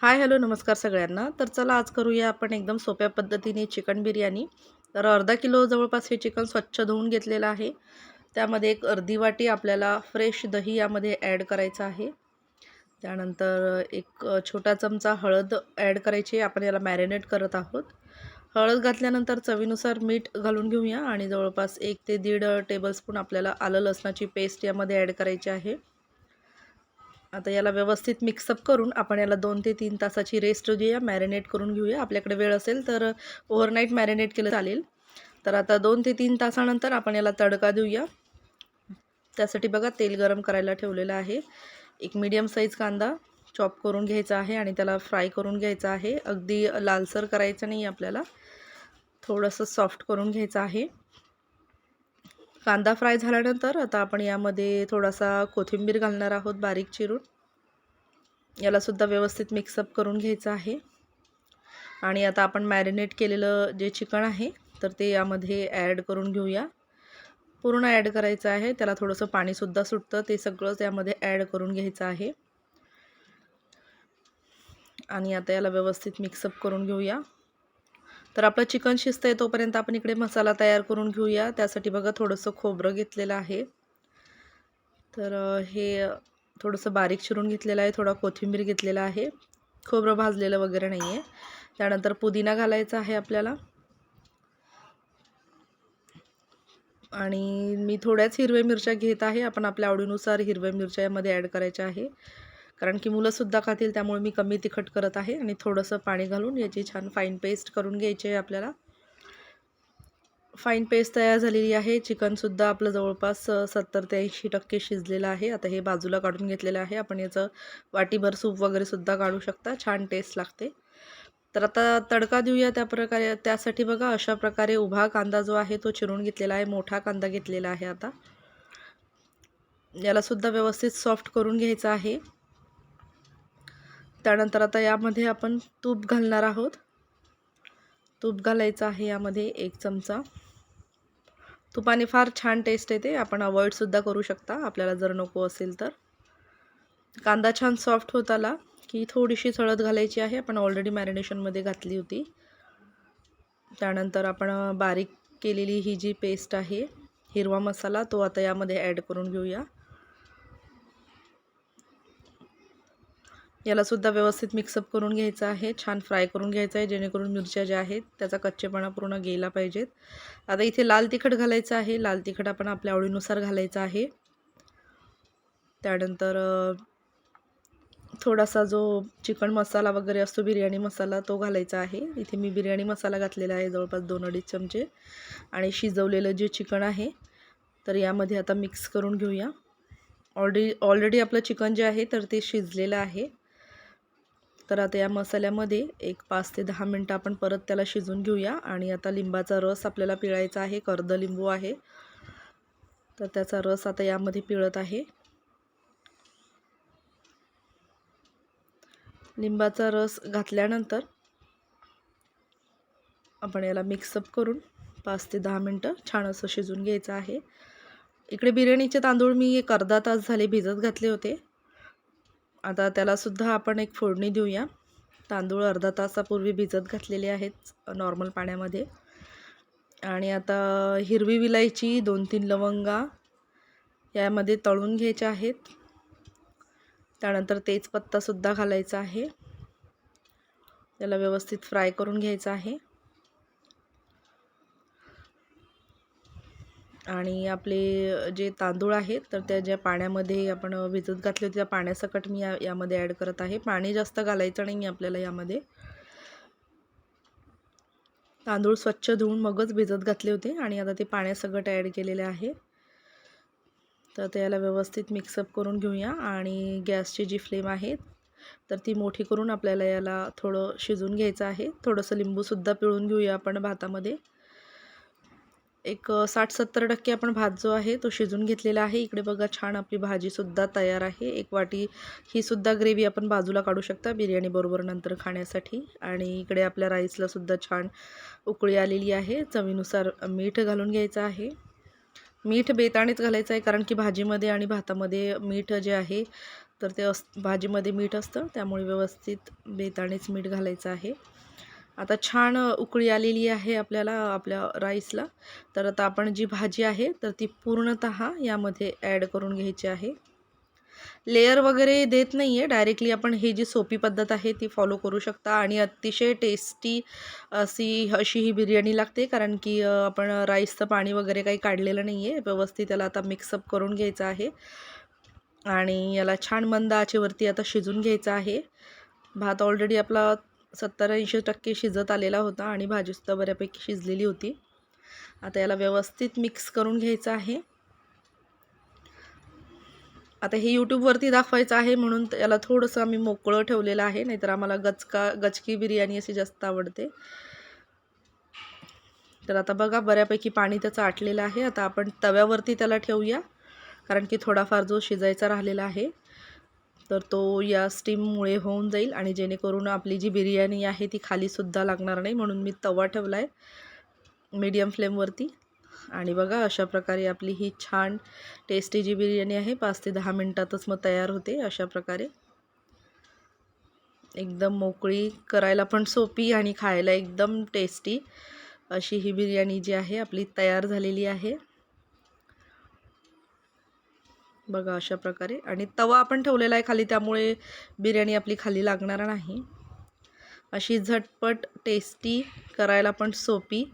Hi hello नमस्कार सगळ्यांना. तर चला आज करूया आपण एकदम सोप्या पद्धतीने चिकन बिर्याणी. तर अर्धा किलो जवळपास हे चिकन स्वच्छ धुवून घेतलेलं आहे. त्यामध्ये एक अर्धी वाटी आपल्याला फ्रेश दही यामध्ये ॲड करायचं आहे. त्यानंतर एक छोटा चमचा हळद ॲड करायची. आपण याला मॅरिनेट करत आहोत. हळद घातल्यानंतर चवीनुसार मीठ घालून घेऊया आणि जवळपास 1 ते 1.5 टेबलस्पून आपल्याला आलं लसणाची पेस्ट यामध्ये ॲड करायची आहे. आता याला व्यवस्थित मिक्सअप करून आपण याला 2 ते 3 तासाची रेस्ट देऊया, मॅरिनेट करून घेऊया. आपल्याकडे वेळ असेल तर ओव्हरनाईट मॅरिनेट केलं चालेल. तर आता 2 ते 3 तासानंतर आपण याला तडका देऊया. त्यासाठी बघा तेल गरम करायला ठेवलेलं आहे. एक मीडियम साईज कांदा चॉप करून घ्यायचा आहे आणि त्याला फ्राय करून घ्यायचा आहे. अगदी लालसर करायचं नाही आपल्याला, थोडंसं सॉफ्ट करून घ्यायचं आहे. कांदा फ्राय झाल्यानंतर आता आपण यामध्ये थोडासा कोथिंबीर घालणार आहोत बारीक चिरून. यालासुद्धा व्यवस्थित मिक्सअप करून घ्यायचं आहे. आणि आता आपण मॅरिनेट केलेलं जे चिकन आहे तर ते यामध्ये ॲड करून घेऊया. पूर्ण ॲड करायचं आहे. त्याला थोडंसं पाणीसुद्धा सुटतं, ते सगळं त्यामध्ये ॲड करून घ्यायचं आहे. आणि आता याला व्यवस्थित मिक्सअप करून घेऊया. तर आपलं चिकन शिजतंय तोपर्यंत आपण इकडे मसाला तयार करून घेऊया. त्यासाठी बघा थोडंसं खोबरं घेतलेलं आहे. तर हे थोडंसं बारीक चिरून घेतलेलं आहे. थोडा कोथिंबीर घेतलेला आहे. खोबरं भाजलेलं वगैरे नाही आहे. त्यानंतर पुदिना घालायचा आहे आपल्याला. आणि मी थोड्याच हिरव्या मिरच्या घेत आहे. आपण आपल्या आवडीनुसार हिरव्या मिरच्या यामध्ये ॲड करायच्या आहे. कारण की मुलंसुद्धा खातील, त्यामुळे मी कमी तिखट करत आहे. आणि थोडंसं पाणी घालून याची छान फाईन पेस्ट करून घ्यायची आहे आपल्याला. फाईन पेस्ट तयार झालेली आहे. चिकनसुद्धा आपलं जवळपास 70 ते 80% शिजलेलं आहे. आता हे बाजूला काढून घेतलेलं आहे. आपण याचं वाटीभर सूप वगैरेसुद्धा काढू शकता, छान टेस्ट लागते. तर आता तडका देऊया त्याप्रकारे. त्यासाठी बघा अशा प्रकारे उभा कांदा जो आहे तो चिरून घेतलेला आहे. मोठा कांदा घेतलेला आहे. आता यालासुद्धा व्यवस्थित सॉफ्ट करून घ्यायचं आहे. त्यानंतर आता यामध्ये आपण तूप घालणार आहोत. तूप घालायचं आहे यामध्ये 1 चमचा. तुपाने फार छान टेस्ट येते. आपण अवॉइडसुद्धा करू शकता आपल्याला जर नको असेल तर. कांदा छान सॉफ्ट होत आला की थोडीशी हळद घालायची आहे. आपण ऑलरेडी मॅरिनेशनमध्ये घातली होती. त्यानंतर आपण बारीक केलेली ही जी पेस्ट आहे, हिरवा मसाला, तो आता यामध्ये ॲड करून घेऊया. यालासुद्धा व्यवस्थित मिक्सअप करून घ्यायचं आहे. छान फ्राय करून घ्यायचं आहे, जेणेकरून मिरच्या ज्या आहेत त्याचा कच्चेपणा पूर्ण गेला पाहिजेत. आता इथे लाल तिखट घालायचं आहे. लाल तिखट आपण आपल्या आवडीनुसार घालायचं आहे. त्यानंतर थोडासा जो चिकन मसाला वगैरे असतो, बिर्याणी मसाला, तो घालायचा आहे. इथे मी बिर्याणी मसाला घातलेला आहे जवळपास 2-2.5 चमचे. आणि शिजवलेलं जे चिकन आहे तर यामध्ये आता मिक्स करून घेऊया. ऑलरेडी आपलं चिकन जे आहे तर ते शिजलेलं आहे. तर आता या मसाल्यामध्ये एक 5 ते 10 मिनटं आपण परत त्याला शिजवून घेऊया. आणि आता लिंबाचा रस आपल्याला पिळायचा आहे. कर्द लिंबू आहे, तर त्याचा रस आता यामध्ये पिळत आहे. लिंबाचा रस घातल्यानंतर आपण याला मिक्सअप करून 5 ते 10 मिनटं छान असं शिजवून घ्यायचं आहे. इकडे बिर्याणीचे तांदूळ मी एक अर्धा तास झाले भिजत घातले होते. आता त्यालासुद्धा आपण एक फोडणी देऊया. तांदूळ अर्धा तासापूर्वी भिजत घातलेले आहेत नॉर्मल पाण्यामध्ये. आणि आता हिरवी विलायची, 2-3 लवंगा यामध्ये तळून घ्यायच्या आहेत. त्यानंतर तेजपत्तासुद्धा घालायचा आहे. त्याला व्यवस्थित फ्राय करून घ्यायचं आहे. आणि आपले जे तांदूळ आहेत तर त्या ज्या पाण्यामध्ये आपण भिजत घातले होते त्या पाण्यासकट मी यामध्ये ॲड करत आहे. पाणी जास्त घालायचं नाही आपल्याला यामध्ये. तांदूळ स्वच्छ धुवून मगच भिजत घातले होते आणि आता ते पाण्यासकट ॲड केलेले आहे. तर त्याला व्यवस्थित मिक्सअप करून घेऊया. आणि गॅसची जी फ्लेम आहे तर ती मोठी करून आपल्याला याला थोडं शिजवून घ्यायचं आहे. थोडंसं लिंबूसुद्धा पिळून घेऊया आपण भातामध्ये. एक 60-70% आपण भात जो आहे तो शिजून घेतलेला आहे. इकडे बघा छान आपली भाजीसुद्धा तयार आहे. 1 वाटी ही सुद्धा ग्रेव्ही आपण बाजूला काढू शकता बिर्याणी बरोबर नंतर खाण्यासाठी. आणि इकडे आपल्या राईसला सुद्धा छान उकळी आलेली आहे. चवीनुसार मीठ घालून घ्यायचं आहे. मीठ बेताणीच घालायचं आहे, कारण की भाजीमध्ये आणि भातामध्ये मीठ जे आहे तर ते भाजीमध्ये मीठ असतं, त्यामुळे व्यवस्थित बेतानेच मीठ घालायचं आहे. आता छान उकळी आलेली आहे आपल्या राईसला. तर आता आपण जी भाजी आहे तर ती पूर्णतः यामध्ये ॲड करून घ्यायची आहे. लेयर वगैरे देत नाही आहे, डायरेक्टली आपण ही जी सोपी पद्धत आहे ती फॉलो करू शकता आणि अतिशय टेस्टी अशी ही बिर्याणी लागते, कारण की आपण राईसचं पाणी वगैरे काही काढलेलं नाही आहे. व्यवस्थित त्याला आता मिक्सअप करून घ्यायचं आहे आणि याला छान मंद आचेवरती आता शिजून घ्यायचं आहे. भात ऑलरेडी आपला 70-80% शिजत आलेला होता आणि भाजीसुद्धा बऱ्यापैकी शिजलेली होती. आता याला व्यवस्थित मिक्स करून घ्यायचं आहे. आता हे यूट्यूबवरती दाखवायचं आहे म्हणून याला थोडंसं आम्ही मोकळं ठेवलेलं आहे, नाहीतर आम्हाला गचकी बिर्याणी अशी जास्त आवडते. तर आता बघा बऱ्यापैकी पाणी त्याचं आटलेलं आहे. आता आपण तव्यावरती त्याला ठेवूया, कारण की थोडाफार जो शिजायचा राहिलेला आहे तर तो या स्टीममुळे होऊन जाईल आणि जेणेकरून आपली जी बिर्याणी आहे ती खालीसुद्धा लागणार नाही, म्हणून मी तवा ठेवला आहे मीडियम फ्लेमवरती. आणि बघा अशा प्रकारे आपली ही छान टेस्टी जी बिर्याणी आहे 5 ते 10 मिनटातच मग तयार होते. अशा प्रकारे एकदम मोकळी, करायला पण सोपी आणि खायला एकदम टेस्टी अशी ही बिर्याणी जी आहे आपली तयार झालेली आहे. बघा अशा प्रकारे, आणि तवा आपण ठेवलेला आहे खाली, त्यामुळे बिर्याणी आपली खाली लागणार नाही. अशी झटपट टेस्टी, करायला पण सोपी,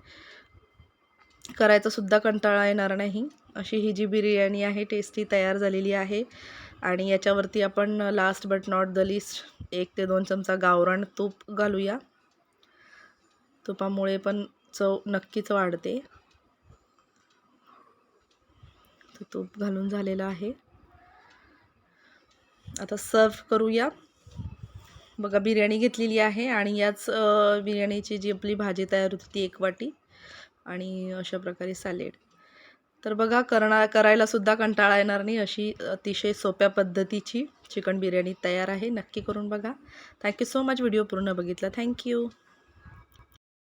करायचा सुद्धा कंटाळा येणार नाही अशी ही जी बिर्याणी आहे टेस्टी तयार झालेली आहे. आणि याच्यावरती आपण last but not the list 1 ते 2 चमचा गावरान तूप घालूया. तुपामुळे पण चव नक्कीच वाढते. तर तूप घालून झालेलं आहे. आता सर्व करूया. बघा बिर्याणी घेतलेली आहे आणि याच बिर्याणीची जी आपली भाजी तयार होती ती 1 वाटी आणि अशा प्रकारे सॅलेड. तर बघा करायला सुद्धा कंटाळा येणार नाही अशी अतिशय सोप्या पद्धतीची चिकन बिर्याणी तयार आहे. नक्की करून बघा. थँक्यू सो मच व्हिडिओ पूर्ण बघितला. थँक्यू.